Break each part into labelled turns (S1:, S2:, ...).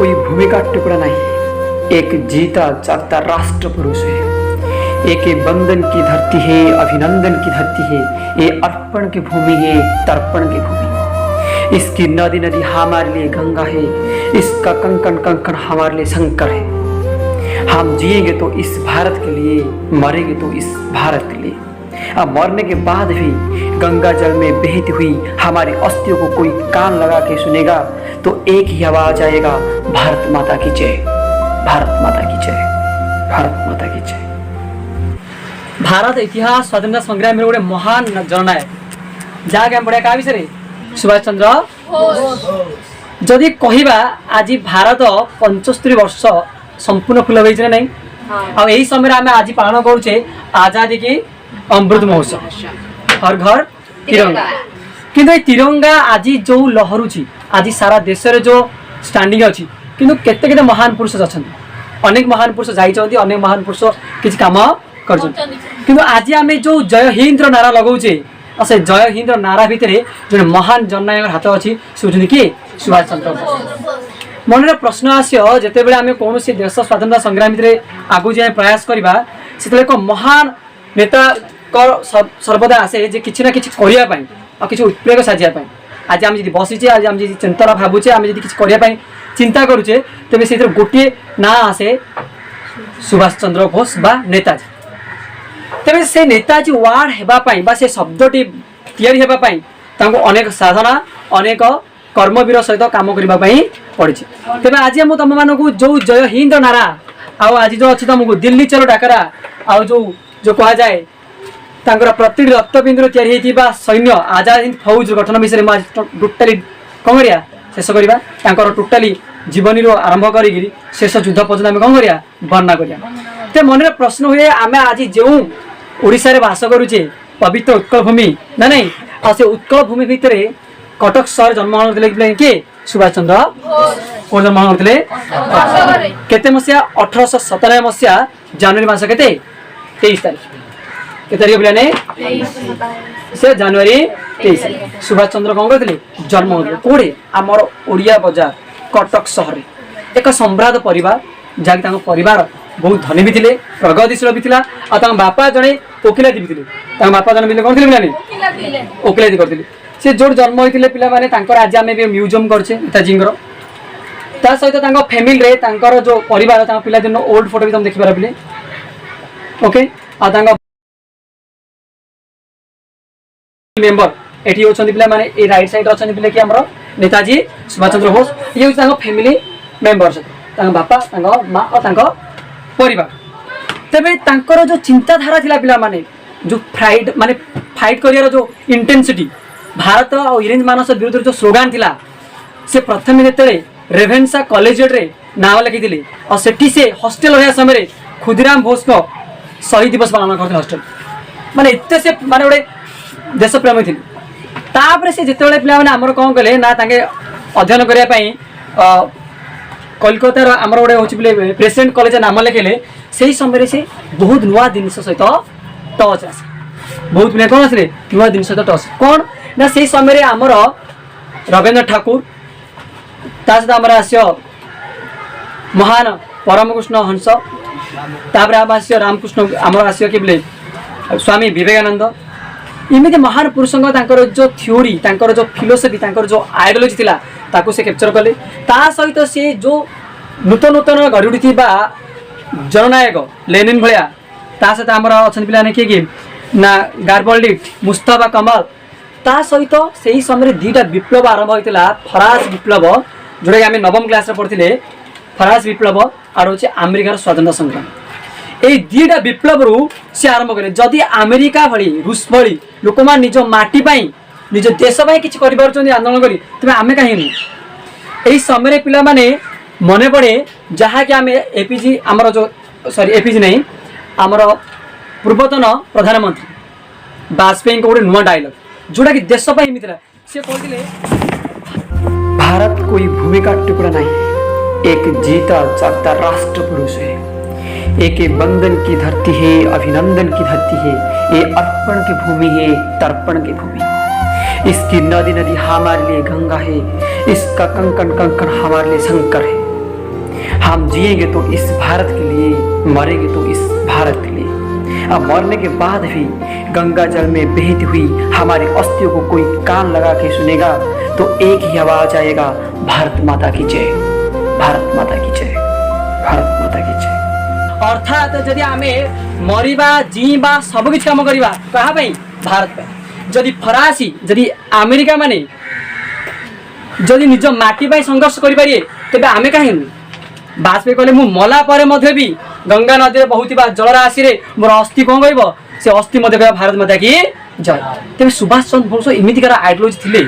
S1: कोई भूमि का टुकड़ा नहीं, एक जीता जागता राष्ट्र पुरुष है। एक बंधन की धरती है, अभिनंदन की धरती है, ये अर्पण की भूमि है, तर्पण की भूमि। इसकी नदी नदी हमारे लिए गंगा है, इसका कंकण कंकण हमारे लिए शंकर है। हम जिएंगे तो इस भारत के लिए, मरेंगे तो इस भारत के लिए। अब मरने के बाद भी गंगा जल में बहती हुई हमारी अस्थियों को कोई कान लगा के सुनेगा तो एक ही आवाज आएगा, भारत माता की जय, भारत माता की जय, भारत माता की जय।
S2: भारत इतिहास स्वाधीनता संग्राम में गोटे महान जननायक जहाँके आम पढ़ा क्या विषय सुभाष चंद्र बोस। जदि कहवा आज भारत 75 वर्ष संपूर्ण फुल होइछ नहीं आ यही समय आम आज पालन करुचे आजादी की अमृत महोत्सव, हर घर तिरंगा। किंतु तिरंगा आज जो लहरुची आज सारा देश रे जो स्टैंडिंग अच्छी किंतु केते केते महान पुरुष अच्छा, अनेक महान पुरुष जाइछन्ती, अनेक महान पुरुष किछि काम करछन्ती। किंतु आज आम जो जय हिंद नारा लगाऊे से जय हिंद नारा भितर जो महान जननायक हाथ अच्छी से होती किए सुभाष चंद्र बोस। मन प्रश्न आसियो जिते आम कौन देश स्वाधीनता संग्राम आगू जाए प्रयास करवा से एक महान नेता सर्वदा आसे जे किसी ना किसी करने और किसी उत्प्रेरक साजियापाई। आज आम जी बसीचे, आज आम जी चिंतन भावुचे, आम जी किसी करने चिंता करुचे तेज से गोटे ना आसे सुभाष चंद्र बोस बा नेताजी। तेज से नेताजी वार्ड हेबापाई बा से शब्दटी तैयारी हेबापाई तांको अनेक साधना अनेक कर्मवीर सहित काम करने पड़ी। तेज आज आम तुम मानक जो जय हिंद नारा आज जो अच्छी तुमको दिल्ली चलो डाकरा आ जो कह जाए तांकर प्रति रक्तबिंदु तैयारी सैन्य आजाद हिंद फौज गठन विषय में टोटाली कौन करिया शेष करवा टोटाली जीवनी आरंभ कर शेष युद्ध पर्यटन आम कौन करिया वर्णना करिया। तो मन में प्रश्न हुए आम आज जो ओडिशा रे बास करुचे पवित्र उत्कल भूमि ना नहीं आ से उत्कल भूमि भितर कटक सहर जन्मग्रहण करते किए सुभाष चंद्र बोस जन्मग्रहण करते केते मसीहा 1897 मसीहा जनवरी मास केते 23 तारीख के तारीख बोले से जनवरी 23 सुभाष चंद्र कौन करते जन्म होते कौड़े आमर ओडिया बजार कटक सहर एक सम्राट परिवार जहाँकि परिवार बहुत धनी भी थे, प्रगतिशील भी था। बापा जड़े वकिलाती भी थे, बापा जन कौन थे पे वकिलाती करते से जो जन्म होते पे आज आम म्यूजियम करछे नेताजी ता सहित फैमिली रे जो परिवार पिलादिन ओल्ड फोटो भी तुम देखिपार पे ओके मेंबर एठी होछन्ती पिला माने ए राइट साइड अछन्ती पिला कि हमरो नेताजी सुभाष चंद्र बोस ये होछ तांको फैमिली मेंबर तांको बापा तांको मां और तांको परिवार। तबे तांकर जो चिंताधारा थिला पिला माने जो फाइट करियर जो इंटेंसिटी भारत और इंग्रेज मानस विरुद्ध जो स्लोगान थिला से प्रथम जेते रेभेन्सा कॉलेजिएट रे नाम लिखिथिले और सेठी से हॉस्टल होया समय खुदीराम बोस को शहीद दिवस पालन करते हॉस्टल माने एते से माने गोटे देश प्रेमी थी। तापर से जिते पिला आमर कौन कले ना तांके अध्ययन करने कोलकातार आमर गोटे हूँ प्रेसिडेंट कॉलेज नाम लिखेले से समय से बहुत नुआ जिनस सहित टच आस बहुत पिला कौन आसे नुआ जिन सहित टच कौन ना से समय आमर रवींद्र ठाकुर सहित आमर आस महान परमकृष्ण हंस तापर आम आस रामकृष्ण आमर आस कि स्वामी विवेकानंद इमिति महान पुरुषों जो थ्योरी जो फिलोसफी जो आइडियोलॉजी थिला ताको से कैप्चर कले ता सहित से जो नूतन नूतन गढ़ी उठी जननायक लेनिन भाया ता सहित आमर अच्छा पिला किए ना गार्बल्डिट मुस्तफा कमाल ता सहित से ही समय दुईटा विप्लव आरंभ होता फराज विप्लव जोटा कि आम नवम क्लास पढ़ते फराज विप्लव आर हूँ आमेरिकार स्वाधीनता संग्राम ये दुईटा विप्लव रू से आरंभ करें जदि अमेरिका भली रूस भली लोक मैंने निज माटी निज देश किसी कर आंदोलन करी तेज आम कहीं यही समय पिला माने मन पड़े जहाँ कि आम एपीजी आमर जो सॉरी एपीजी नहीं आमर पूर्वतन प्रधानमंत्री वाजपेयी को गोटे नुआ डायलॉग जोटा कि देश मिला सी कहते
S1: भारत कोई भूमि का टुकड़ा नहीं, एक जीता जागता राष्ट्र पुरुष है। एक बंधन की धरती है, अभिनंदन की धरती है, ये अर्पण की भूमि है, तर्पण की भूमि। इसकी नदी नदी हमारे लिए गंगा है, इसका कंकण कंकण हमारे लिए शंकर है। हम जिएंगे तो इस भारत के लिए, मरेंगे तो इस भारत के लिए। अब मरने के बाद भी गंगा जल में बहती हुई हमारी अस्थियों को कोई कान लगा के सुनेगा तो एक ही आवाज आएगा, भारत माता की जय, भारत माता की जय, भारत माता की जय।
S2: अर्थात जदि आमे मरिबा जीवा सब किछ काम करिबा कहा पई भारत पे, जदि फरासी जदि अमेरिका माने जदि निज माटी पई संघर्ष करि पारिए तेबे आमे काहे नु। बाजपेयी कहले मु मला परे मध्ये भी गंगा नदी रे बहुतिबा जलराशि रे मोर अस्थि कोन कहबो, से अस्थि मध्ये कहबा भारत माता की जय। तेबे सुभाष चंद्र बोस इमितिकार आइडियोलॉजी थिले,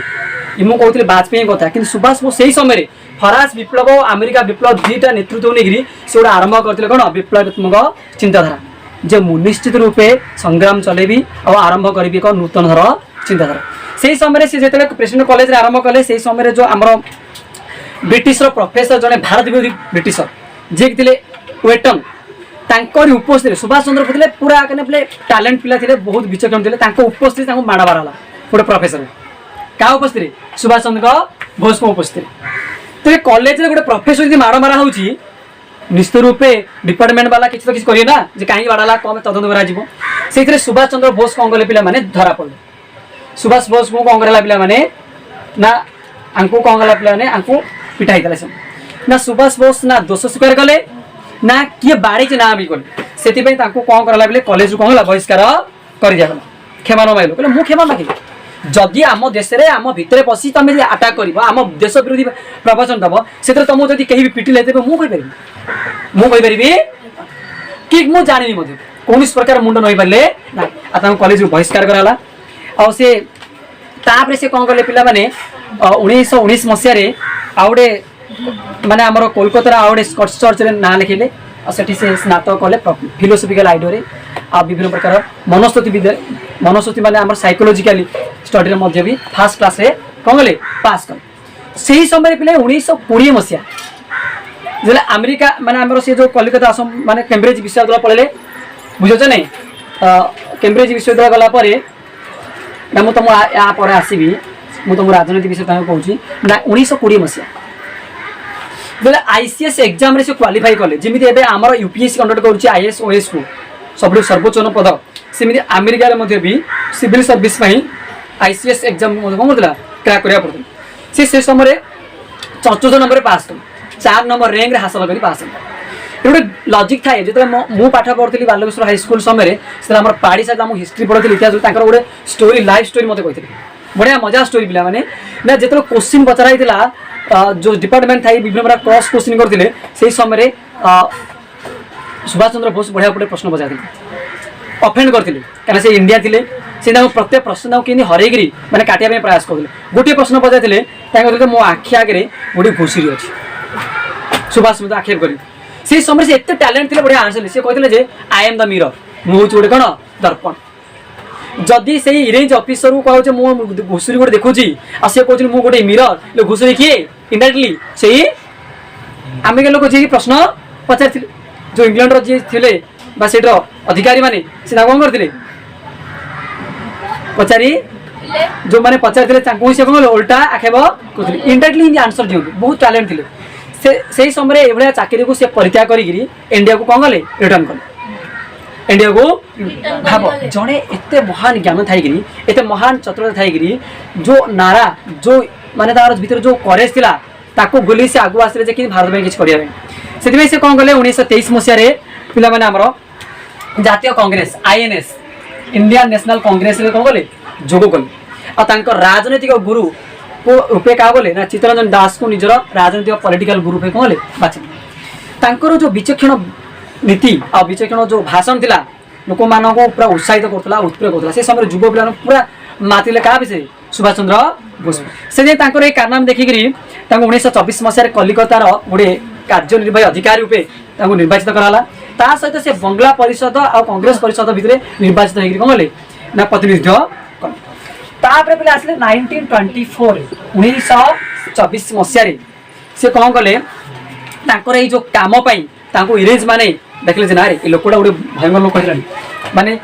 S2: इमु कहउतले बाजपेयी कथा, किंतु सुभाष बोस सेही समय रे फरास विप्लव अमेरिका विप्लव दुईटा नेतृत्व नेगिरी से गोटे आरंभ करते कौन विप्लवात्मक चिंताधारा, जे मु निश्चित रूपे संग्राम चलेबी और आरंभ करी एक नूतन धर चिंताधारा। से समय से जो प्रेसिडेंट कॉलेज रे आरंभ कले से समय जो आमर ब्रिटिश प्रोफेसर जड़े भारत विरोधी ब्रिटिशर जे कि वेटन तांकर उपस्थित सुभाष चंद्र बोस पूरा बोले टैलेंट पिला थे, बहुत विचक्षण थे, उपस्थित माड़ मारा गोटे प्रोफेसर क्या उपस्थित सुभाष चंद्र बोस को उपस्थित। तो कॉलेज रे गोटे प्रोफेसर यदि माड़ मारा होची निश्चित रूपे डिपार्टमेंट वाला किसी तो किसी करिए ना, जे कहीं बाड़ाला कम तदंत करा से सुभाष चंद्र बोस कौन कले पिला माने धरा पड़े। सुभाष बोस को कौन करा पिला माने ना आंकु कौन कला पिला माने आंकु पिटाई देला ना सुभाष बोस ना दोष स्वीकार कले ना किए बाड़ी ना भी कले, सेति पई तांको कौन करला बिले कॉलेज को होला बहिष्कार कर दिया गला। क्षमा न माइलो कहले मु क्षमा मागे, जदि आम देश रे आम भितरे पसी तमे अटैक करबो आम देश विरोधी प्रवचन दबो सेतर तुम जदि केही भी पिटी लेते मु कहि परिबी कि मु जानिनी मध्ये कोन प्रकार मुंड नई पाले ना आ कॉलेज को बहिष्कार कराला। आ से तापरे से कौन कले पिला माने 1919 मसिया रे आउडे माने हमर कोलकाता आउडे स्कॉट्स चर्च रे ना लिखिले और सेठी से स्नातक कले फिलोसॉफिकल आइडिया रे आ विभिन्न प्रकार मनस्तुति माने हमर साइकोलॉजिकली स्टडी रे मध्ये भी फर्स्ट क्लास रे कौन कले पास कर। सही समय पिले 1920 मसिया जले अमेरिका माने हमर से जो कोलकाता असम माने कैम्ब्रिज विश्वविद्यालय पढले बुझछ नै, कैम्ब्रिज विश्वविद्यालय गला परे ना मु तुम या पर आसबि मु तुम राजनीति विषय तुम कहूँ ना 1920 मसीहा बोले आईसीएस एग्जाम रे से क्वालिफाई कले जमी एबे आमर यूपीएससी कंडक्ट करुच्ची आईएएस ओएस को सब सर्वोच्च पद सेमती अमेरिका रे भी सिविल सर्विस आईसीएस एग्जाम कौन करता क्रैक करा पड़ता से समय 44 नंबर पास कर 4 नंबर रैंक हासिल कर पास गोटे लजिक थाए जो मु पाठ पढ़ी बालकेश्वर हाईस्कल समय से पाड़ी साथ हिस्ट्री पढ़ी इतिहास गोटे स्टोरी लाइफ स्टोरी मत कहते बढ़िया मजा स्टोरी पिला माने ना जो क्वेश्चन पचरा जो डिपार्टमेंट थाई विभिन्न प्रकार क्रॉस क्वेश्चन करते से समय सुभाष चंद्र बोस बढ़िया गोटे प्रश्न पचार अफेंड करते कहीं से इंडिया थे से प्रत्येक प्रश्न कि हरैकी मैंने काटिया प्रयास करते गोटे प्रश्न पचार मो आखि आगे गोटे घुषुरी अच्छी सुभाष मत आक्षेप कर से समय से एत टैलेंट थे बढ़िया आंसर से कहते आई एम द मिरर मुझे गोटे कौन दर्पण जदि से रेंज ऑफिसर को कहे मो घुषुरी गोटे देखुची आ सी कहते मुझे गोटे मिरर घुषुरी किए इंडायरेक्टली से अमेरिका लोक जी प्रश्न पचार जो इंग्लैंड जी थे सेठ अधिकारी माने से कौन करते पचारि जो मैंने पचार से कौन उल्टा आक्षेप कर इंडायरेक्टली आंसर दिखाते बहुत टैलेंट थे से समय ये चाकरी को परित्याग कर इंडिया को कौन कले रिटर्न कले इंडिया को भाव जड़े एत महान ज्ञान थी एत महान चतुरता थी जो नारा जो माने तार भीतर जो करेज थिला ताको गोली से आगु आसले कि भारत में किछ करिया से कौन कले 1923 मसीह पिला माने हमर जातीय Congress INS Indian national Congress रे कौन कले जोग कले आ तांकर राजनीतिक गुरु को रूपे क्या बोले ना चित्तरंजन दास को निजर राजनीतिक पॉलिटिकल गुरु पे कौन बाचे तांकर जो विचक्षण नीति आ विचक्षण जो भाषण थिला लोक मान को पूरा उत्साहित करथला उत्प्रेरक करथला से समय युवा पिला पूरा मातिले का विषय सुभाष चंद्र बोस से तांकर एक कारनाम देखिकरी 1924 मसीह कलिकतार गोटे कार्यनिर्वाही अधिकारी रूपे निर्वाचित कराला ता सहित से बंगला परिषद और कांग्रेस परिषद भितर निर्वाचित होकर कौन कले ना प्रतिनिधित्व कले तापर पे आसले 1924 1924 मसीह से कौन कले तांकर ये जो काम पाई तांको इंग्रेज माने देखले ना रे लोकटा गोटे भयंकर लोक कहलानी माने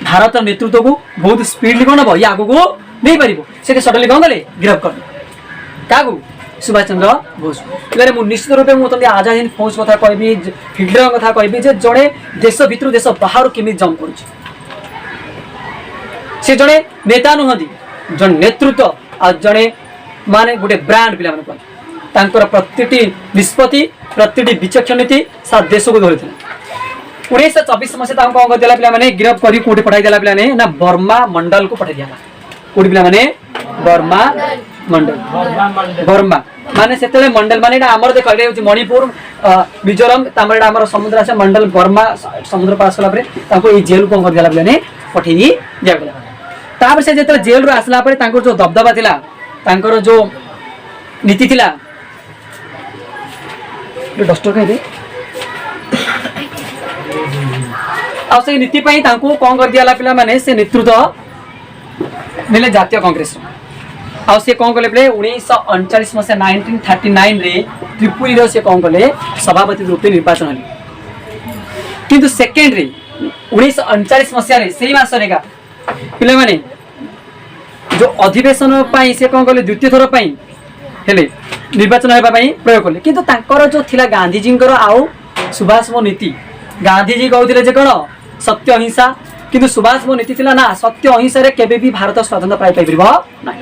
S2: भारत नेतृत्व को बहुत स्पीडली कौन हम ये आगू को नहीं पार से सडनली कौन कले गिरफ्त कर क्या सुभाष चंद्र बोस इबारे मु निश्चित रूपे मु तंदी आजाद हिंद फौज कथा कहबी हिटलर कथा कहबी जे जड़े देश भितर देश बाहर केमी जंप करूची से जड़े नेता नुहंती जन नेतृत्व आ जड़े माने गोटे ब्रांड पिला माने कहते तांकर प्रतिटी निष्पत्ति प्रतिटी विचक्षण नीति सा देश को धरिथिला 1924 मसीहा तांको अंग देला पिला माने गिरफ्त करी कोठी पठाई देला पिला ने ना बर्मा मंडल को पठाई दिया कोठी पिला माने बर्मा मंडल बर्मा माने सेतेले मंडल माने ना हमर देख कहले मणिपुर मिजोरम तामरे हमर समुद्र से मंडल बर्मा समुद्र पास कला परे तांको ई जेल को अंग देला पिला ने पठाई दिया गेला तापर से जेतेले जेल रो आसला परे तांको जो दबदबा थिला तांकर जो नीति थिला डस्टर कह दे आ से नीति पई तांको कोन कर दियाला पिला माने से नेतृत्व मिले जातीय कांग्रेस आ से कोन कले प्ले 1939 मसे 1939 रे त्रिपुरी रो से कोन कले सभापति रूपे निर्वाचन हले किंतु सेकेंड रे 1939 मसिया रे सेही मास रेगा पिला माने जो अधिवेशन पई से कोन कले द्वितीय थर पई हेले निर्वाचन हेबा पई प्रयोग कले किंतु तांकर जो थिला गांधी जींकर आउ सुभाष मो नीति गांधी जी कहउथिले जे कोन सत्य अहिंसा किंतु सुभाष मो नीति थिला ना सत्य अहिंसा रे केबे भी भारत स्वाधीनता पाई परिबो ना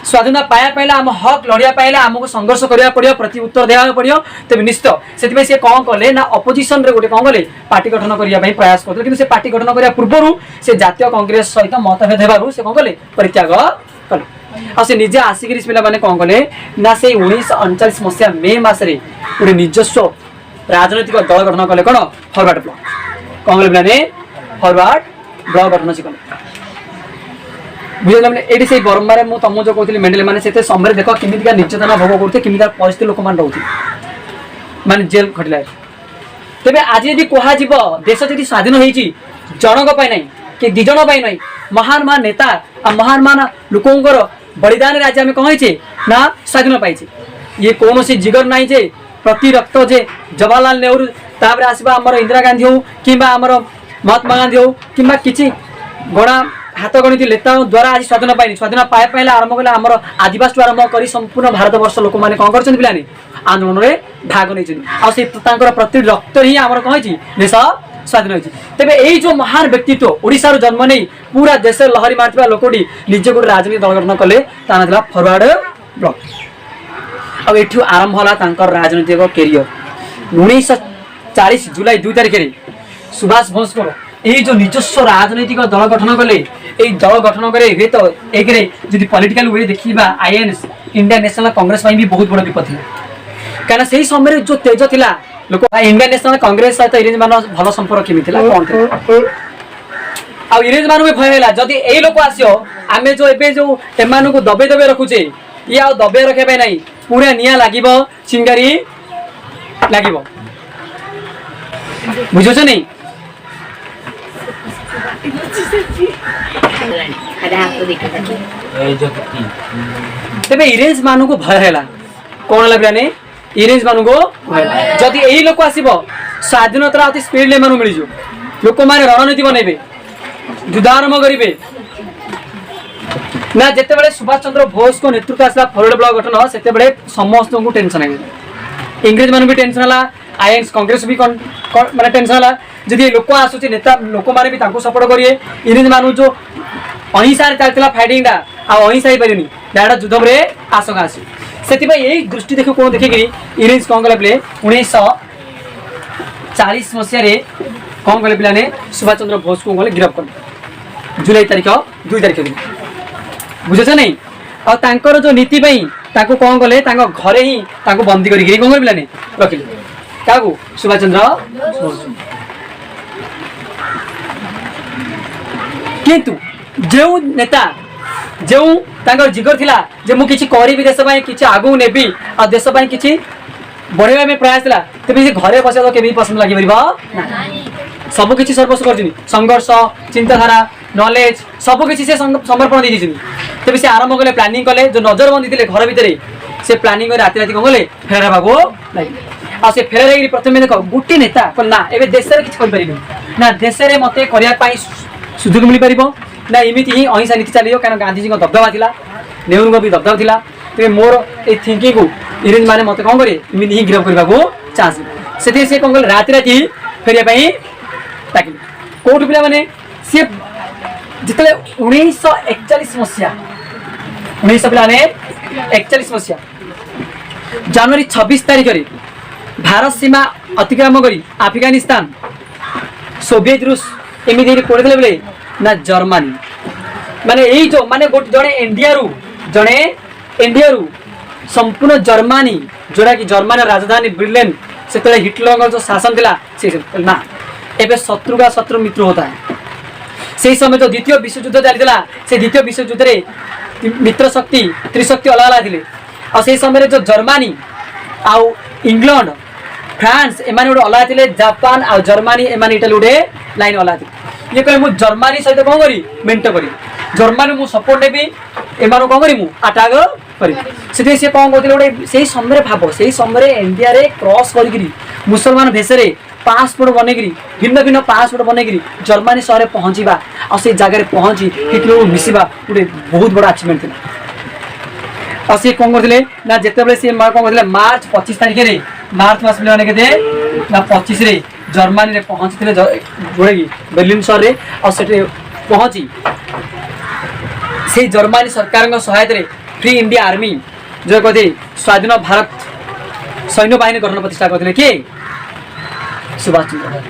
S2: स्वाधीनता पाया पहला आम हक लड़िया पहला आमको संघर्ष करिया पड़ियो प्रति उत्तर देवा पड़ियो तबे निश्चित सेति से कौन कले ना अपोजिशन रे गोटे कौन कले पार्टी गठन करिया पई प्रयास करते किंतु से पार्टी गठन करिया पूर्वरु से जातीय कांग्रेस सहित मतभेद हेबारु से कौन कले परित्याग कले आ से निजे आसिगिरी पिला माने कौन कले ना से 1939 मसिया मे मास रे गोटे निजस्व राजनीतिक दल गठन कले कोन फॉरवर्ड ब्लॉक कौन कले माने फॉरवर्ड ब्लॉक गठन से कले बुझे मैंने ये से बर्मा रे मु तुम जो कहती मेंडेल माने से समय देख केमी निर्यातना भोग करते केमी परिस्थिति लोक मैंने रोचे माने जेल खटिला तेरे आज यदि कह देश जी स्वाधीन होती जनक ना कि दिजन ना महान महान नेता आ महान महान लोकंर बलिदान आज आम कहे ना स्वाधीन पाइचे ये कौन सी जिगर ना जे प्रति रक्त जे जवाहरलाल नेहरू तापर आसवा आमर इंदिरा गांधी हो कि महात्मा गांधी हो कि किसी गणा हाथ गणित नेता द्वारा आज स्वाधीन पाइनि स्वाधीन पाए पहले आरंभ कले आमर आदिवासी आरंभ कर संपूर्ण भारत वर्ष लोक मैंने कौन कर पिलानी आंदोलन में भाग नहीं प्रति रक्त ही आमर कहे देश स्वाधीन होती तेज यही जो महान व्यक्तित्व ओडिशा जन्म नहीं पूरा देश लहरी मार्ता लोकटी निजे गोटे राजनीति दल गठन कले ता फरवर्ड ब्लॉक आठू आरंभ होला राजनीतिक कैरियर 1940 जुलाई 2 तारिख में सुभाष बोसकर यही जो निजस्व राजनीतिक दल गठन कले यही दल गठन करे तो एक जी पॉलिटिकल वे देखा आईएनएस इंडियन नेशनल कांग्रेस भी बहुत बड़ विपद था कहीं से समय जो तेज थिला लोक इंडियन नेशनल कांग्रेस सहित इंग्रेज मान भल संपर्क केमी थिला कौन इंग्रेज मान भी भय है जदि यही लोक आसो आम जो एवं जो एमान को दबे दबे रखुचे ये आ दबे रखे ना पूरा निया लगे चिंगारी लगे बुझुच नहीं तेरे इंग्रेज मान को भय है कौन है पिलाने इंग्रेज मान को भय जदि यही लोक आसो स्वाधीनता अति स्पीड मान मिल लोक मैंने रणनीति बनइबे युद्ध आरंभ करेंगे ना जिते सुभाष चंद्र बोस को नेतृत्व आसला फरवर्ड ब्लॉक गठन से समस्त को टेंशन है इंग्रेज मान भी टेंशन है आईएनएस कांग्रेस भी माने टेंशन है जदि लोक आसूची नेता लोक मैंने भी सपोर्ट करेंगे इंग्रेज मान जो अहिंसा चलता फाइटिंग अहिंसा ही पारे डायरेक्ट युद्ध में आशंका आस से यही दृष्टि देख कौन देखिए इंग्रेज कौन कले पे 1940 मसीह कौन कले पिलाने सुभाष चंद्र बोस को गिरफ्त कले जुलाई तारीख 2 तारीख दिन बुझे नहीं और जो नीति कौन कले घरे ही बंदी करी कौन कर पिलाने रखिले क्या सुभाष चंद्र बोस किंतु जो नेता जो जिगर थिला जे मु किछि करिबी देश पई किछि आगु नेबी आ देश पई किछि बढ़ेबा में प्रयास थिला तबे से घरे बसे तो केबी पसंद लागि परिबा सब किछि सर्वस्व करजिनी संघर्ष चिंताधारा नॉलेज सब किछि से समर्पण दी दिजिनी तबे से आरंभ कले प्लानिंग कले जो नजरबंदी थिले घर भितरे से प्लानिंग राति राति कले फेरा भागो लागि आ से फेरा लागि प्रथमे देखो गुटी नेता को ना एबे देश रे किछि कर परिबो ना देश रे मते करिया पई सुযোগ मिल पारिबो ना इमिति ही अहिंसा नीति चलियो कारण गांधी जी को दबदबा थिला नेहरू को भी दबदबा थिला तेरे मोर ए थिंकिंग को इंग्रेज माने मते कौन करे इमिति ही गिरफ्त करबा को चांस सेते से कौन करे राति राति फेरिया पई ताकि कोर्ट पिला माने से जितले 1941 मसिया 1941 मसिया जनवरी 26 तारिख रे भारत सीमा अतिक्रमण करी अफगानिस्तान सोवियत रूस एमिति कोड़े बेले ना जर्मनी माने यही जो माने जड़े इंडिया रु संपूर्ण जर्मनी जोड़ा कि जर्मनी राजधानी ब्रिटेन से हिटलर जो शासन थिला से ना एबे शत्रु का शत्रु मित्र होता है से समय जो द्वितीय विश्व युद्ध चली से द्वितीय विश्व युद्ध रे मित्र शक्ति त्रिशक्ति अलग अलग थिले और से समय जो जर्मनी आउ इंग्लैंड फ्रांस एमाने गोटे अलग थिले जापान आउ जर्मनी एमाने इटाली गोटे लाइन अलग थिले ये कहे मु जर्मनी सहित कौन करी मेंट करी जर्मनी मु सपोर्ट देबी एमानो कौन करी मु अटैक करी से से कौन कहते गोटे से समय भाव से समय इंडिया रे क्रॉस करी मुसलमान भेष रे पासपोर्ट बनैकरी भिन्न भिन्न पासपोर्ट बनैकरी जर्मनी शहर पहुँचवा और से जगह पहुँची हिटलर मिसवा गोटे बहुत बड़ा अचिवमेंट था और सी कौन करते ना जिते सी कौन करते मार्च 25 तारिख रे मार्च मास मैंने के ना 25 रे जर्मनी रे पहुँची जोड़े कि बर्लिन शहर रे और से पहुँची से जर्मनी सरकार सहायता रे फ्री इंडिया आर्मी जो कहते स्वाधीन भारत सैन्य बाहिनी गठन प्रतिष्ठा करते किए सुभाष चंद्र बोस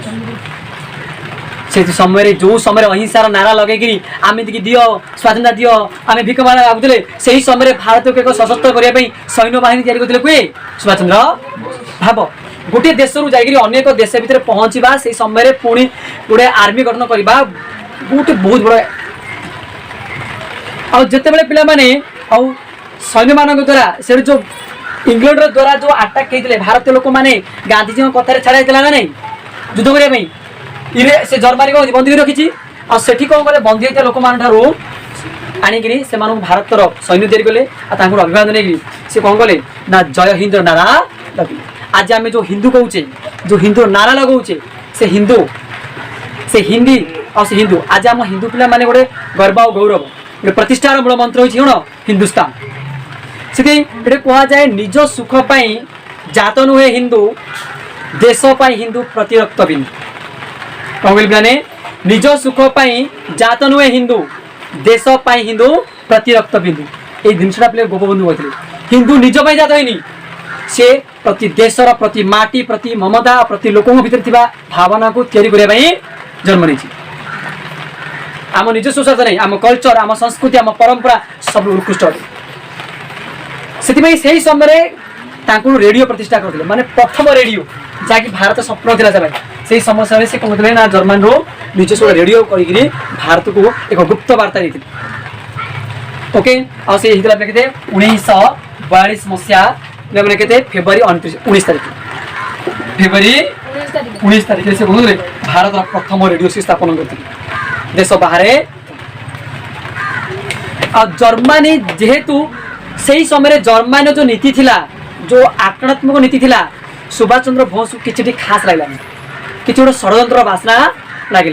S2: से समय जो समय अहिंसार नारा लगे आम दियो स्वाधीनता दियो आम भिक मारा आगुले से ही समय भारत को एक सशस्त्र करने सैन्य बाहिनी तैयारी करते किए सुभाष चंद्र भाव गोटे देश रु जाकर अनेक देश भितर पहुँचवा से समय पुणी गोटे आर्मी गठन करवा गोटे बहुत बड़ा आते पिला माने सैन्य मान द्वारा से जो इंग्लैंड द्वारा जो अटैक होते भारतीय लोक मैंने गांधीजी कथार छाड़ा ना नहीं युद्ध करने से जर्मनी को बंदी रखी और सेठी कौन कले बंदी होता लोक मान आणिकी से भारतर सैन्य तैयारी कले अभिवादन नहीं से कौन कले ना जय हिंद नारा लगे आज आम जो हिंदू कहूचे जो हिंदू नारा लगाऊे से हिंदी और से हिंदू आज आम हिंदू पिला माने गोटे गर्व और गौरव गोटे प्रतिष्ठार मूल मंत्र होची कौन हिंदुस्तान से कह जाए निज सुख पाई जात नुहे हिंदू देश पाई हिंदू प्रतिरक्त बिंदु कौन कहने निज सुख पाई जात नुहे हिंदू देश पाई हिंदू प्रतिरक्त बिंदु ये जिनसा पे गोपबंधु कहते हिंदू निज पाई जात है से प्रति देशर प्रति माटी प्रति ममता प्रति लोकों भीतर थिबा भावना को तैयारी करने जन्म नहीं आम निज स्वार्थ नहीं आम कल्चर आम संस्कृति आम परंपरा सब उत्कृष्ट से समय रेडियो प्रतिष्ठा करते माने प्रथम रेडियो जहाँकि भारत स्वप्न था से समय से कौन ना जर्मन रो निजस्व रेडियो कर भारत को एक गुप्त वार्ता देते ओके आते 1942 मसीहा मैंने कहते फेब्रुआरी 19 तारीख फेब्रुआरी 19 तारीख से कौन भारत प्रथम रेडियो से स्थापन करते देश बाहर जर्मनी जेहेतु से ही समय जर्मनी जो नीति थिला जो आक्रामक नीति थिला सुभाष चंद्र बोस को किसी खास लगला कि गोटे षड्यंत्र बासना लगे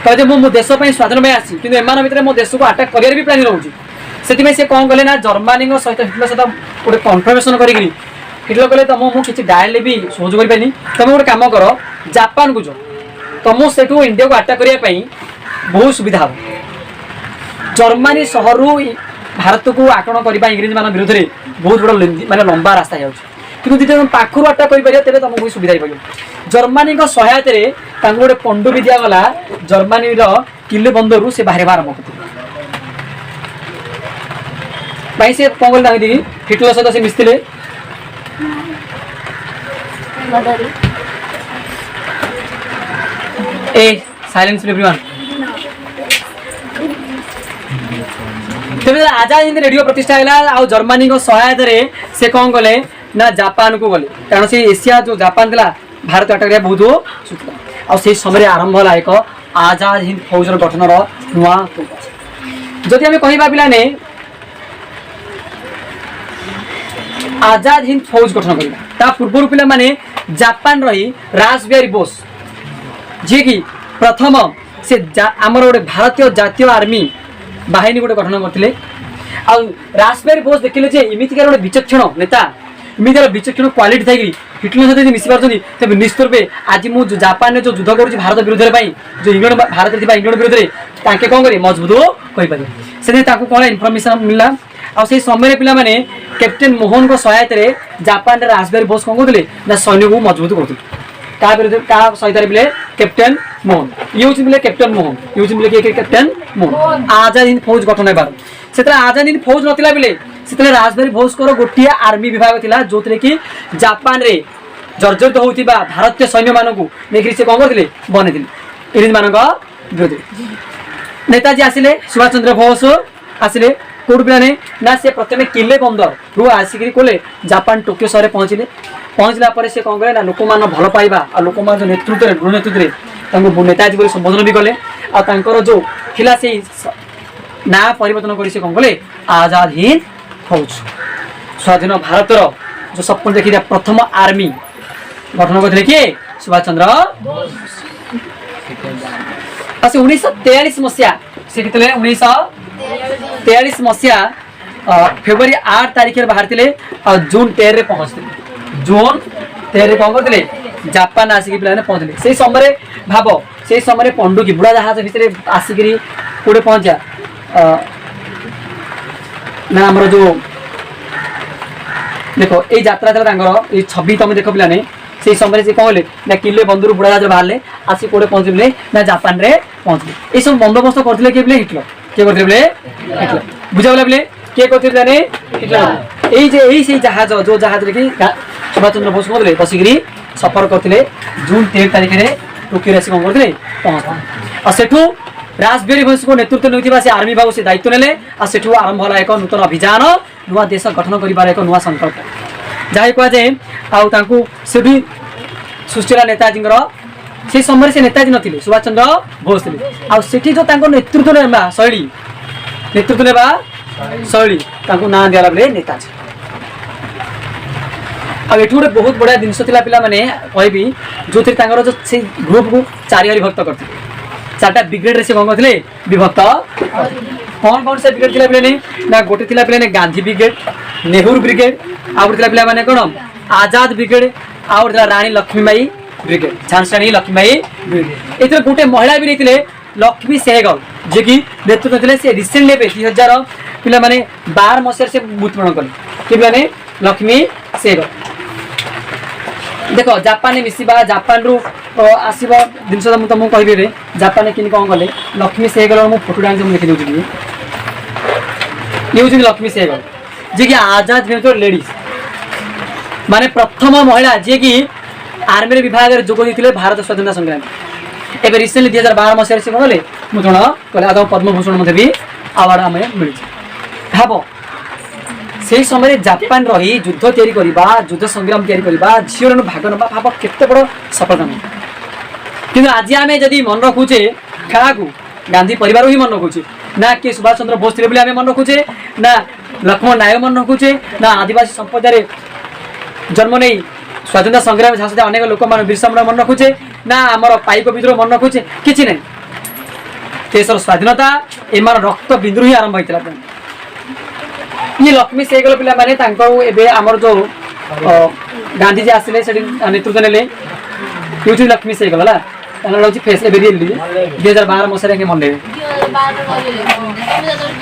S2: कहते मो देश स्वाधीन में आसी कि एम भर मो देश को आटाक कर भी प्लानिंग रोचे से कौन कले ना जर्मनी सहित हिटलर सहित गोटे कन्फर्मेसन कर हिटलर कहे तुम मुझे डायरेक्टली भी सहयोग करें तुम गोटे कम कर जापान को जो तुम से इंडिया को आटाक करने बहुत सुविधा हम जर्मनी सहर भारत को आक्रमण करने इंग्रेज मान विरोध में बहुत बड़ा माने लंबा रास्ता हो कि तुम पाखर आटाक कर तेज तुमको सुविधा हो जर्मनी सहायता गोटे पंडु भी दिगला जर्मनी किले बंदर से बाहर आरंभ करते भाई से कौन कल हिटलर सहित से मिसते साइलेंस एवरीवन तेज आजाद हिंद रेडियो प्रतिष्ठा है जर्मनी सहायता से कौन कले ना जापान को गले कारण से एशिया जो जापान था भारत अटक बहुत सुतला आ समय आरंभ है एक आजाद हिंद फौजर गठन नुआ जदि आम कह पाने आजाद हिंद फौज गठन करवा पूर्व पिला माने जापान रही रासबिहारी बोस जी कि प्रथम से आमर गोटे भारतीय जातीय आर्मी बाहिनी गोटे गठन करते ଆଉ ରାସବିହାରୀ ବୋଷ ଦେଖିଲେ ଯେ ଏମିତିକାର ଗୋଟେ ବିଚକ୍ଷଣ ନେତା, ଏମିତିକାର ବିଚକ୍ଷଣ କ୍ୱାଲିଟି ଥାଇକି ହିଟଲର ସହିତ ଯଦି ମିଶି ପାରୁଛନ୍ତି, ତେବେ ନିଶ୍ଚିତ ରୂପେ ଆଜି ମୁଁ ଯେଉଁ ଜାପାନରେ ଯେଉଁ ଯୁଦ୍ଧ କରୁଛି ଭାରତ ବିରୁଦ୍ଧରେ ପାଇଁ, ଯେଉଁ ଇଂଲଣ୍ଡ ଭାରତରେ ଥିବା ଇଂଲଣ୍ଡ ବିରୁଦ୍ଧରେ ତାଙ୍କେ କ'ଣ କରିବେ ମଜବୁତ କହିପାରିବେ। ସେଥିପାଇଁ ତାଙ୍କୁ କ'ଣ ଇନଫର୍ମେସନ ମିଳିଲା। ଆଉ ସେଇ ସମୟରେ ପିଲାମାନେ କ୍ୟାପ୍ଟେନ୍ ମୋହନଙ୍କ ସହାୟତାରେ ଜାପାନରେ ରାସବିହାରୀ ବୋଷ କ'ଣ କରୁଥିଲେ ନା ସୈନ୍ୟକୁ ମଜବୁତ କରୁଥିଲେ। କାହା ବିରୁଦ୍ଧରେ କାହା ସହାୟତାରେ ପିଲେ କ୍ୟାପ୍ଟେନ୍ ମୋହନ, ଇଏ ହେଉଛି ପିଲେ କ୍ୟାପ୍ଟେନ୍ ମୋହନ, ଇଏ ହେଉଛି ପିଲେ କିଏ କ୍ୟାପ୍ଟେନ୍ ମୋହନ। ଆଜାଦ ହିନ୍ଦ ଫୌଜ ଗଠନ ହେବାର ସେଥିରେ ଆଜାଦ ହିନ୍ଦ ଫୌଜ ନଥିଲା ପିଲେ, ସେତେବେଳେ ରାସବିହାରୀ ବୋଷଙ୍କର ଗୋଟିଏ ଆର୍ମି ବିଭାଗ ଥିଲା ଯେଉଁଥିରେ କି ଜାପାନରେ ଜର୍ଜରିତ ହେଉଥିବା ଭାରତୀୟ ସୈନ୍ୟମାନଙ୍କୁ ନେଇକରି ସେ କ'ଣ କରିଥିଲେ ବନେଇଥିଲେ ଇଂରେଜମାନଙ୍କ ବିରୋଧରେ। ନେତାଜୀ ଆସିଲେ, ସୁଭାଷ ଚନ୍ଦ୍ର ବୋଷ ଆସିଲେ କୋଉଠୁ ପିଲାମାନେ ନା ସେ ପ୍ରଥମେ କିଲେ ବନ୍ଦରରୁ ଆସିକିରି କୋଲେ ଜାପାନ ଟୋକିଓ ସହରରେ ପହଞ୍ଚିଲା ପରେ ସେ କ'ଣ କଲେ ନା ଲୋକମାନଙ୍କ ଭଲ ପାଇବା ଆଉ ଲୋକମାନଙ୍କ ନେତୃତ୍ୱରେ ଦୃଢ଼ ନେତୃତ୍ୱରେ ତାଙ୍କୁ ନେତାଜୀ ବୋଲି ସମ୍ବୋଧନ ବି କଲେ। ଆଉ ତାଙ୍କର ଯେଉଁ ଥିଲା ସେଇ ନାଁ ପରିବର୍ତ୍ତନ କରି ସେ କ'ଣ କଲେ ଆଜାଦ ହିନ୍ଦ ଫୌଜ, ସ୍ୱାଧୀନ ଭାରତର ଯେଉଁ ସ୍ୱପ୍ନ ଦେଖିଥିବା ପ୍ରଥମ ଆର୍ମି ଗଠନ କରିଥିଲେ କିଏ ସୁଭାଷ ଚନ୍ଦ୍ର ବୋଷ। ଆଉ ସେ 1943 ମସିହା ସେ କେତେବେଳେ 1943 ମସିହା ଫେବୃଆରୀ 8 ତାରିଖରେ ବାହାରିଥିଲେ ଆଉ ଜୁନ୍ 13ରେ ପହଞ୍ଚିଥିଲେ। ଜୁନ୍ 13ରେ କ'ଣ କରିଥିଲେ ଜାପାନ ଆସିକି ପିଲାମାନେ ପହଞ୍ଚିଲେ। ସେଇ ସମୟରେ ଭାବ ସେଇ ସମୟରେ ପଣ୍ଡୁକି ବୁଢ଼ା ଜାହାଜ ଭିତରେ ଆସିକିରି କୋଉଠି ପହଞ୍ଚିବା ନା ଆମର ଯେଉଁ ଦେଖ ଏଇ ଯାତ୍ରା ଥିଲା ତାଙ୍କର ଏଇ ଛବି ତମେ ଦେଖ ପିଲାମାନେ ସେଇ ସମୟରେ ସେ କ'ଣ କଲେ ନା କିଲେ ବନ୍ଦରରୁ ବୁଢ଼ା ଜାହାଜ ବାହାରିଲେ ଆସି କୋଉଠି ପହଞ୍ଚିଲେ ନା ଜାପାନରେ ପହଞ୍ଚିଲେ। ଏଇସବୁ ବନ୍ଦୋବସ୍ତ କରିଥିଲେ କିଏ ପିଲେ ହିଟଲର, କିଏ କରିଥିଲେ ପିଲେ ହିଟଲର, ବୁଝାଗଲା ପିଲେ କିଏ କରିଥିଲେ ପିଲାମାନେ ହିଟଲର। ଏଇ ଯେ ଏଇ ସେଇ ଜାହାଜ ଯେଉଁ ଜାହାଜରେ କି ସୁଭାଷ ଚନ୍ଦ୍ର ବୋଷ କହୁଥିଲେ ବସିକିରି ସଫର କରିଥିଲେ ଜୁନ୍ 13 ତାରିଖରେ ଟୋକିଓରେ ଆସି କ'ଣ କରିଥିଲେ ପହଞ୍ଚିଥିଲେ। ଆଉ ସେଠୁ ରାସବିହାରୀ ବୋଷଙ୍କୁ ନେତୃତ୍ୱ ନେଉଥିବା ସେ ଆର୍ମି ବିଭାଗ ସେ ଦାୟିତ୍ୱ ନେଲେ। ଆଉ ସେଠୁ ଆରମ୍ଭ ହେଲା ଏକ ନୂତନ ଅଭିଯାନ, ନୂଆ ଦେଶ ଗଠନ କରିବାର ଏକ ନୂଆ ସଂକଳ୍ପ ଯାହା କୁହାଯାଏ। ଆଉ ତାଙ୍କୁ ସେଠି ସୃଷ୍ଟି ହେଲା ନେତାଜୀଙ୍କର। ସେଇ ସମୟରେ ସେ ନେତାଜୀ ନଥିଲେ, ସୁଭାଷ ଚନ୍ଦ୍ର ବୋଷ ଥିଲେ। ଆଉ ସେଠି ଯେଉଁ ତାଙ୍କ ନେତୃତ୍ୱ ନେବା ଶୈଳୀ ତାଙ୍କୁ ନାଁ ଦିଆଗଲା ବେଳେ ନେତାଜୀ। ଆଉ ଏଠୁ ଗୋଟେ ବହୁତ ବଢ଼ିଆ ଜିନିଷ ଥିଲା ପିଲାମାନେ କହିବି, ଯେଉଁଥିରେ ତାଙ୍କର ଯେଉଁ ସେଇ ଗ୍ରୁପକୁ ଚାରିଆରି ଭକ୍ତ କରିଥିଲେ। 4ଟା ବ୍ରିଗେଡରେ ସେ କ'ଣ କରିଥିଲେ ବିଭକ୍ତ। କ'ଣ କ'ଣ ସେ ବ୍ରିଗେଡ ଥିଲା ପିଲାମାନେ ନା ଗୋଟେ ଥିଲା ପିଲାମାନେ ଗାନ୍ଧୀ ବ୍ରିଗେଡ, ନେହେରୁ ବ୍ରିଗେଡ, ଆଉ ଗୋଟେ ଥିଲା ପିଲାମାନେ କ'ଣ ଆଜାଦ ବ୍ରିଗେଡ, ଆଉ ଗୋଟେ ଥିଲା ରାଣୀ ଲକ୍ଷ୍ମୀବାଇ ବ୍ରିଗେଡ, ଝାନ୍ସୀ ରାଣୀ ଲକ୍ଷ୍ମୀବାଇ ବ୍ରିଗେଡ। ଏଥିରେ ଗୋଟେ ମହିଳା ବି ନେଇଥିଲେ ଲକ୍ଷ୍ମୀ ସେହଗଲ, ଯିଏକି ନେତୃତ୍ୱ ଥିଲେ। ସେ ରିସେଣ୍ଟଲି ଏବେ 2012 ମସିହାରେ ସେ ମୃତ୍ୟୁବରଣ କଲେ। କି ପିଲାମାନେ ଲକ୍ଷ୍ମୀ ସେହଗଲ। ଦେଖ ଜାପାନରେ ମିଶିବା ଜାପାନରୁ ଆସିବା ଜିନିଷ ମୁଁ ତମକୁ କହିବି ଜାପାନରେ କେମିତି କ'ଣ କଲେ। ଲକ୍ଷ୍ମୀ ସେହଗଲ ମୁଁ ଫଟୋ ଆଣିଛି ମୁଁ ଦେଖିଦେଉଛି ଟିକେ। ଇଏ ହେଉଛନ୍ତି ଲକ୍ଷ୍ମୀ ସେହଗଲ ଯିଏକି ଆଜାଦ ହିନ୍ଦ ଲେଡିଜ୍ ମାନେ ପ୍ରଥମ ମହିଳା ଯିଏକି ଆର୍ମିର ବିଭାଗରେ ଯୋଗ ଦେଇଥିଲେ ଭାରତ ସ୍ୱାଧୀନତା ସଂଗ୍ରାମ। ଏବେ ରିସେଣ୍ଟଲି 2012 ମସିହାରେ ସେ କ'ଣ କଲେ ମୃତ୍ୟୁବରଣ କଲେ। ଆଉ ପଦ୍ମଭୂଷଣ ମଧ୍ୟ ବି ଆୱାର୍ଡ ଆମେ ମିଳିଛି। ଭାବ ସେହି ସମୟରେ ଜାପାନ ରହି ଯୁଦ୍ଧ ତିଆରି କରିବା, ଯୁଦ୍ଧ ସଂଗ୍ରାମ ତିଆରି କରିବା, ଝିଅମାନଙ୍କୁ ଭାଗ ନେବା, ଭାବ କେତେ ବଡ଼ ସଫଳତା। କିନ୍ତୁ ଆଜି ଆମେ ଯଦି ମନେ ରଖୁଛେ କାହାକୁ ଗାନ୍ଧୀ ପରିବାର ହିଁ ମନେ ରଖୁଛେ, ନା କିଏ ସୁଭାଷ ଚନ୍ଦ୍ର ବୋଷ ଥିଲେ ବୋଲି ଆମେ ମନେ ରଖୁଛେ, ନା ଲକ୍ଷ୍ମଣ ନାୟକ ମନେ ରଖୁଛେ, ନା ଆଦିବାସୀ ସମ୍ପ୍ରଦାୟରେ ଜନ୍ମ ନେଇ ସ୍ୱାଧୀନତା ସଂଗ୍ରାମରେ ଝାଂସୁଥିବା ଅନେକ ଲୋକମାନେ ବିର୍ସା ମୁଣ୍ଡା ମନେ ରଖୁଛେ, ନା ଆମର ପାଇକ ବିଦ୍ରୋହ ମନେ ରଖୁଛେ, କିଛି ନାହିଁ। ଦେଶର ସ୍ୱାଧୀନତା ଏମାନ ରକ୍ତ ବିନ୍ଦୁରୁ ହିଁ ଆରମ୍ଭ ହେଇଥିଲା। ଇଏ ଲକ୍ଷ୍ମୀ ସେହଗଲ ପିଲାମାନେ ତାଙ୍କୁ ଏବେ ଆମର ଯେଉଁ ଗାନ୍ଧୀଜୀ ଆସିଲେ ସେଠି ନେତୃତ୍ୱ ନେଲେ ହେଉଛନ୍ତି ଲକ୍ଷ୍ମୀ ସେହଗଲ ହେଲା। ତାଙ୍କର ହେଉଛି ଫେସ୍ ଏବେ 2012 ମସିହାରେ ମନେ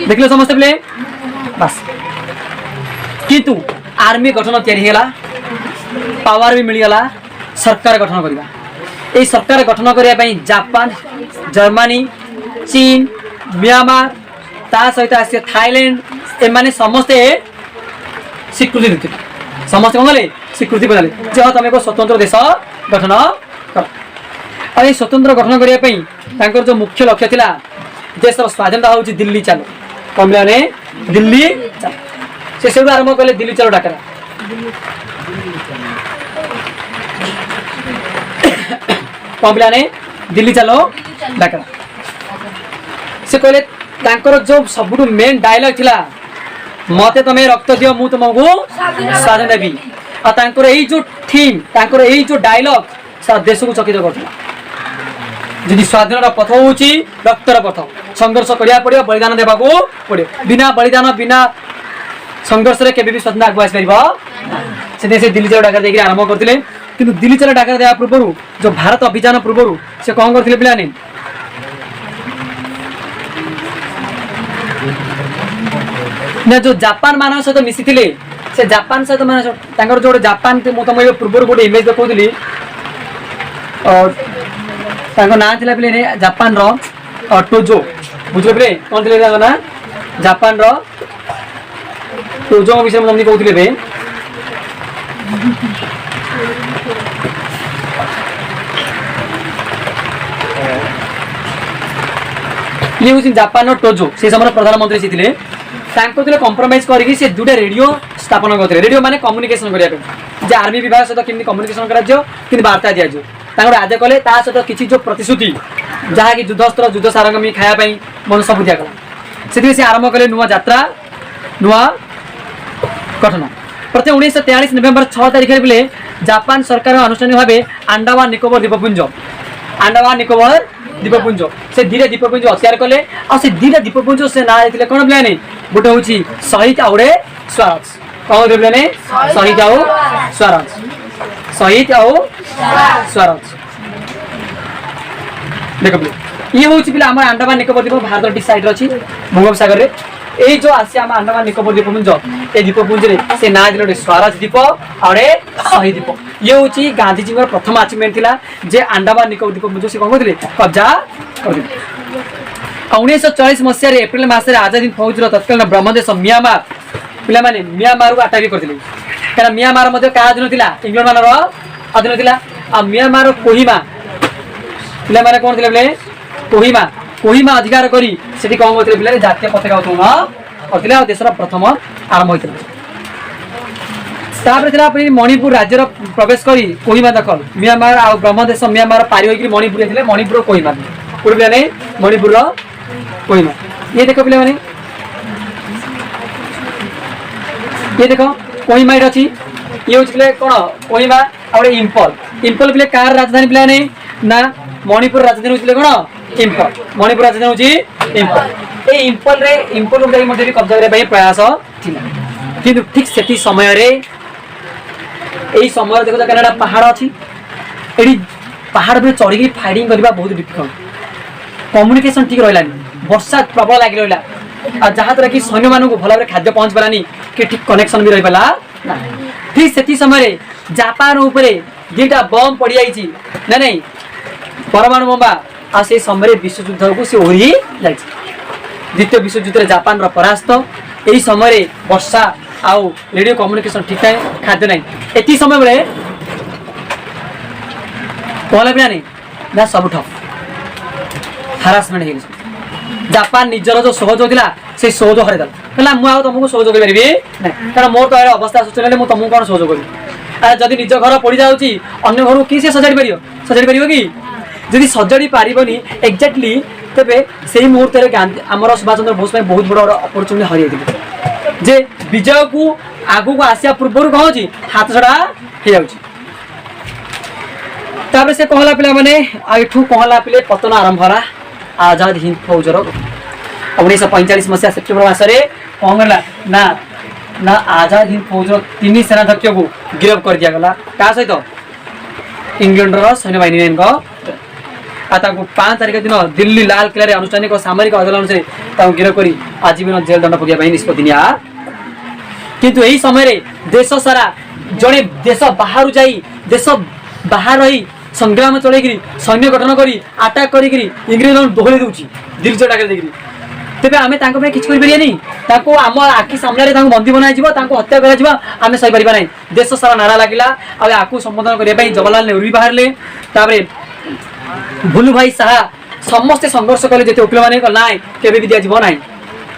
S2: ଦେଖିଲେ ସମସ୍ତେ ପିଲେ ବାସ୍। କିନ୍ତୁ ଆର୍ମି ଗଠନ ତିଆରି ହେଇଗଲା, ପାୱାର ବି ମିଳିଗଲା, ସରକାର ଗଠନ କରିବା। এই ସରକାର ଗଠନ କରିବା ପାଇଁ ଜାପାନ, ଜର୍ମାନୀ, ଚୀନ, ମିଆଁମାର ତା ସହିତ ଆସିବେ ଥାଇଲାଣ୍ଡ, ଏମାନେ ସମସ୍ତେ ସ୍ୱୀକୃତି ଦେଇଥିଲେ। ସମସ୍ତେ କ'ଣ କଲେ ସ୍ୱୀକୃତି ଦେଲେ ଯେ ହଁ ତମେ ଏକ ସ୍ୱତନ୍ତ୍ର ଦେଶ ଗଠନ କର। ଆଉ এই ସ୍ୱତନ୍ତ୍ର ଗଠନ କରିବା ପାଇଁ ତାଙ୍କର ଯେଉଁ ମୁଖ୍ୟ ଲକ୍ଷ୍ୟ ଥିଲା ଦେଶର ସ୍ୱାଧୀନତା ହେଉଛି ଦିଲ୍ଲୀ ଚାଲ। କମିଲାନେ ଦିଲ୍ଲୀ ଚାଲ, ସେ ସେଠୁ ଆରମ୍ଭ କଲେ ଦିଲ୍ଲୀ ଚାଲ ଡାକରା। କମିଲାନେ ଦିଲ୍ଲୀ ଚାଲ ଡାକରା। ସେ କହିଲେ ତାଙ୍କର ଯେଉଁ ସବୁଠୁ ମେନ୍ ଡାଇଲଗ ଥିଲା ମତେ ତମେ ରକ୍ତ ଦିଅ ମୁଁ ତୁମକୁ ସ୍ୱାଧୀନ ଦେବି। ଆଉ ତାଙ୍କର ଏଇ ଯେଉଁ ଥିମ୍, ତାଙ୍କର ଏଇ ଯେଉଁ ଡାଇଲଗ ସାରା ଦେଶକୁ ଚକିତ କରୁଥିଲା। ଯଦି ସ୍ୱାଧୀନର ପଥ ହେଉଛି ରକ୍ତର ପଥ, संघर्ष करिया पड़ियो बलिदान देबाकू पड़ियो बिना बलिदान बिना संघर्ष रे केबे भी स्वतंत्र आगु आस परिबो से दिल्ली चलो डाकर देके आरंभ करथिले किंतु दिल्ली चलो डाकर देया पूर्व जो भारत अभियान पूर्व से कौन करथिले पिलाने ना जो जापान मान सहित मिसी थिले से जापान सहित मान तांकर जो जापान मु तुम पूर्व गोटे इमेज देखौली और तांको ना थिला पिले जापान रो टोजो बुझले पिले कोन थिले तांको ना जापान रो टोजो विषय में हमनी कहउथिले बे ये हूँ जापान टोजो से समय प्रधानमंत्री से थे कंप्रोमाइज करके से दुटा रेडियो स्थापन करते रेडियो माने कम्युनिकेशन करने जे आर्मी विभाग सहित केमती कम्युनिकेशन कर वार्ता दि जाए आज कले सहित किसी जो प्रतिश्रुति जहाँकि युद्धस्त्र युद्ध सारंगमी खायापाई मन सब दिगला से आरंभ कले नुआ यात्रा नुआ गठन प्रति 1943 नवेम्बर 6 तारिख बोले जापान सरकार आनुष्ठानिक भाव अंडमान निकोबर द्वीपपुंज अंडमान निकोबर द्वीपपुंज से धीरे द्वीपपुंज अत्यार कले आ से धीरे द्वीपपुंज से ना देथिले कोन प्लान गोटे होची शहीद आउडे स्वराज कौन देबले शहीद आउ स्वराज शहीद आउ स्वराज देखो ये होची पिला हमर अंडमान निकोबर द्वीप भारत टी साइड रछि बंगोपसागर रे ए जो आसी हम अंडमान निकोबर द्वीपपुंज ए द्वीपपुंज रे से ना दिले स्वराज द्वीप आउडे शहीद द्वीप ये होची गांधी जी प्रथम अचीवमेंट थिला जे अंडमान निकोबर द्वीपपुंज से कोन करथिले कब्जा करथिले 1940 मसीह एप्रिल मासरे आजाद हिंद फौज तत्कालीन ब्रह्मदेश म्यांमार पिला माने म्यांमार को अटैक करथिले कारण म्यांमार मध्ये का अधीन थिला इंग्लैंड मानर अधीन थिला आ म्यांमार कोहिमा पिला माने कोन थिले बोले कोहिमा अधिकार करी सेठी कोन होथिले पिला जातीय पताका उतोलन करथिले आ देशर प्रथम आरंभ होइथिला तापर थिला मणिपुर राज्य प्रवेश करी कोहिमा दखल म्यांमार आ ब्रह्मदेश म्यांमार पारी होइकरी मणिपुर थिले मणिपुर कोहिमा पुर पिला नै मणिपुर कोहिमा ये देखो पिला माने ये देखो कोहिमा इट अछि ये होछि पिला कोन कोहिमा और इंफॉल पिला कार राजधानी पिला नै ना मणिपुर राजधानी होछि कोन इंफॉल मणिपुर राजधानी होछि इंफॉल ए इंफॉल रे मध्ये भी कब्जा करे प्रयास थिला किंतु ठीक सेती समय रे एई समय देखो कनाडा पहाड़ अछि एडी पहाड़ पे चढ़ी फाइटिंग करबा बहुत डिफिकल्ट कम्युनिकेशन ठीक रहिलानी वर्षा प्रबल लाग रहिला आ जहाँ तरह कि सैन्य मानू भल भाव खाद्य पहुँच पारानी कि ठीक कनेक्शन भी रही पाला ठीक से समय जापान उपरे दुईटा बम पड़ जाइए ना नहीं परमाणु बम्बा आ से समय विश्वयुद्ध को सी ओढ़ी जाए द्वितीय विश्वयुद्ध जापान परास्त यही समय वर्षा आउ रेडियो कम्युनिकेशन ठीक है खाद्य ना ये समय बेले कहला भी नहीं ना सब ठप हारासमेंट हो जापान निजर जो सहयोग होता से सहयोग हरदेला कहला मुझे तुमको सहयोग करी कारण मोर तो अवस्था सूचना मुझे तुमको कौन सहयोग करी जदि निज घर पड़ जाऊँगी अन्य घर कि सजाड़ी पार कि जदि सजाड़ी पारनी एक्जाक्टली तेरे से मुहूर्त में गांधी आमर सुभाष चंद्र बोस बहुत बड़ अपरचुनिटी हर जे विजय को आगू को आसिया पूर्व कौन हो हाथ छड़ा हो जाए से कहला पिला माने आठू कहला पिले पतन आरंभ है आजाद हिंद फौजर 1945 मसीहा सेप्टेम्बर मासरे कौन गला ना ना आजाद हिंद फौजर 3 सेनाध्यक्ष को गिरफ्त कर दिया गला का सहित इंग्लैंड सैन्य बाहिनी 5 तारिख दिन दिल्ली लाल किला अनुष्ठानिक सामरिक अदालत अनुसार गिरफ्त कर आजीवन जेल दंड भोगिया निष्पत्ति निया किंतु यही समय देश सारा जड़े देश बाहर जाई देश बाहर रही संग्राम चलैकरी सैन्य गठन करी अटैक करी इंग्रेज दोहरी दूची दिल चटाक देखिए तेज आम किसी करें आम आखि सामने बंदी बनाई हत्या कर सही पार ना देश सारा नारा लगिला आपको संबोधन करने जवाहरलाल नेहरू भी बाहर भुलु भाई साहा समस्ते संघर्ष कले जो वकिल मैंने ना केवे भी दिज्व ना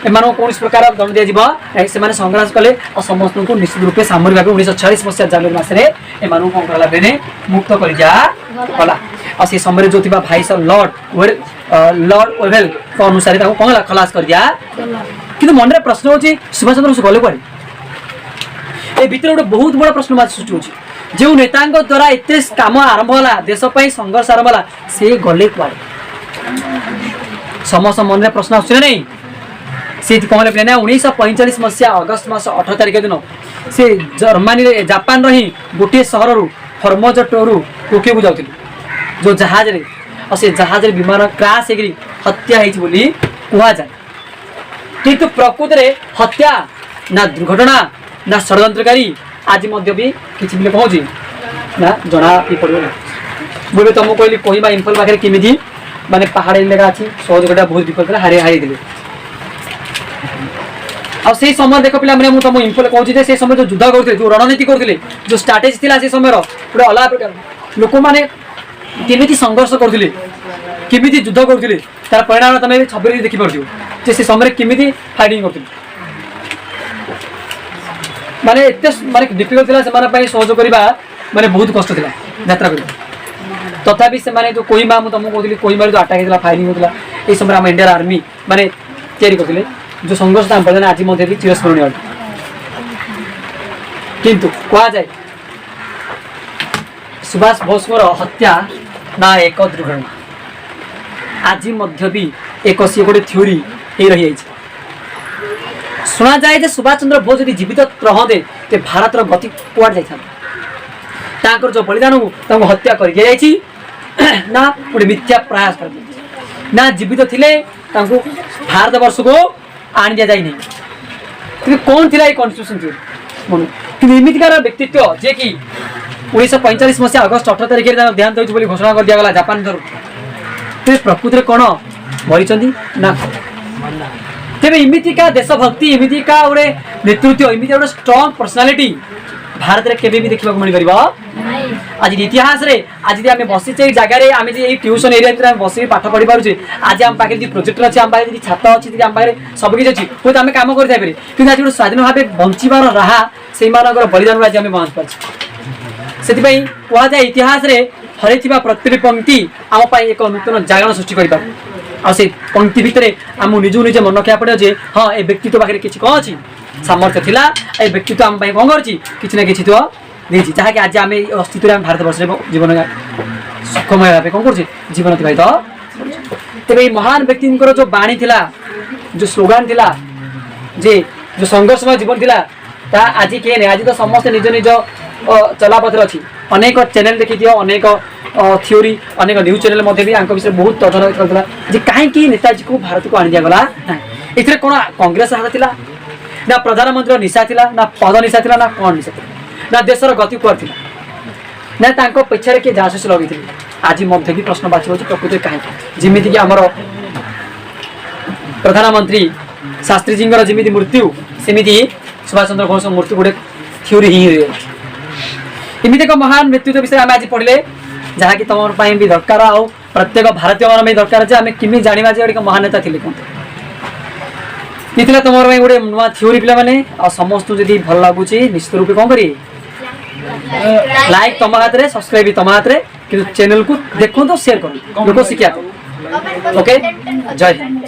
S2: एम कौन प्रकार दंड दिज्व से संघर्ष कले और समस्त को निश्चित रूपे सामरिक भाव 1946 मसीहा जनवरी मसने एम कौन कला बेने मुक्त कर दिगला और से समय जो भाई सर लॉर्ड वेवेल अनुसार कौन खलास कर दिया कि मन में प्रश्न हो सुभाष चंद्र बोस गले कड़े ए भर गोटे बहुत बड़ा प्रश्न सृष्टि हो जो नेता द्वारा एत काम आरंभ है देशपाई संघर्ष आरंभ है से गले कड़े समस्त मन में प्रश्न आसुना नहीं से कौन पे ना 1945 मसीहा अगस्त मास 18 तारिख दिन से जर्मनी जापान रही गोटे सहर फर्मोजटो टोकियो को जाते जो जहाज रे और से जहाज विमान क्रैश हो हत्या होली कहुए किंतु प्रकृत में हत्या ना दुर्घटना ना षड्यंत्रकारी आज भी किसी भी कहूँ ना जना पड़ो मुझे तुमको कहली कोहिमा इम्फल पाखे केमी माने पहाड़ इलाका अच्छी सहयोगिता बहुत विपद हारे हारी दे से समय देख पे मैंने तुम इम्फल कहूँ से समय जो युद्ध करते जो रणनीति करते जो स्ट्राटेजी थी से समय गोटे अलग प्रकार लोक मैंने केमी संघर्ष करते केमी युद्ध करते तार परिणाम तुम छवि देखिपार से समय केमी फाइटिंग करते माने एत माने डिफिकल्ट था से सहयोग करवा माने बहुत कष्ट था यात्रा कर तथापि से माने जो कोहिमा तुमको कहती कोहिमा जो अटैक होता फायरिंग होता ये समय आम इंडिया आर्मी माने तैयारी करते जो संघर्ष बलिदान आज भी चिरस्मरणीय अटे किंतु कह जाए सुभाष बोसर हत्या ना एक दुर्घटना आज भी एक सी गोटे थ्योरी ये रही शुणा जाए सुभाष चंद्र बोस यदि जीवित रहते तो भारत गति कुआड़ जाता जो बलिदान को हत्या कर ना गोटे मिथ्या प्रयास कर ना जीवित थिले भारत वर्ष को आनी दि जाए कौन थी कन्स्टिट्यूशन थी मन कि एमतीकार व्यक्तित्व जे कि 1945 मसीहा अगस्त 18 तारिख देहांत हो घोषणा कर दिगला जापान तेज प्रकृति में कौन मरी ना तेज एमतीका देशभक्ति एमतीका गोटे नेतृत्व एमती गोटे स्ट्रंग पर्सनालीटी भारत में केबे भी देखा मिल पार आज इतिहास रे आज आम बसीचे जगह आम ट्यूशन एरिया बस पाठ पढ़ी पारे आज आम पाखे प्रोजेक्टर अच्छी आम पाखे छात अच्छी आम पाखे सबकि अच्छी हूँ आम कम कर कि आज गोटे स्वाधीन भाव बंचार राह से बलिदान आज आम पहुँच पार्छ से कहुए इतिहास रे हरई प्रत्येक पंक्ति आम एक नूतन जागरण सृष्टि कर पंक्ति भितर आम निज निजे मन रखा पड़े जे हाँ ए व्यक्तित्व पाखे किसी कौन अच्छी सामर्थ्य थिला ए व्यक्तित्व आम कौन कर किसी तो देखिए जहाँकि आज आम अस्तित्व में भारत वर्ष जीवन सक्षम भाव कौन कर जीवन अतिबाहित तेरे महान व्यक्ति जो बाणी थिला जो स्लोगान थिला जे जो संघर्षमय जीवन थिला आज किए नहीं आज तो समस्त निज निज चलापथ अच्छी अनेक चैनल देखी दियो अनेक थ्योरी अनेक न्यूज चैनल भी विषय बहुत तर्जन करता कहीं नेताजी को भारत को आनी दिगला ना ये कौन कांग्रेस हाथ थिला ना प्रधानमंत्री निशा थिला ना पद निशा थिला ना कौन निशा थिला ना देशर गति कुआर थिला ना तांको पछारे किए जासूस लगे थे आज भी प्रश्न बाछी प्रकृति कहीं जमी कि आमर प्रधानमंत्री शास्त्री जी जमी मृत्यु सेमती सुभाष चंद्र बोस मृत्यु गोटे थ्योरी ही एमती एक महान व्यक्तित्व विषय आम आज पढ़ले जहाँकि तुम भी दरकार आ प्रत्येक भारतीय मान दरकार आम केमी जाना जे महान नेता थे कौन ये तुम गोटे नुआ थ्योरी पे मैंने समस्त जब भल लगुच निश्चित रूप कौन करें लाइक तुम हाथ में सब्सक्राइब भी तुम हाथ में कि चैनल को देखो तो शेयर करो लोग शिखा ओके जय हिंद।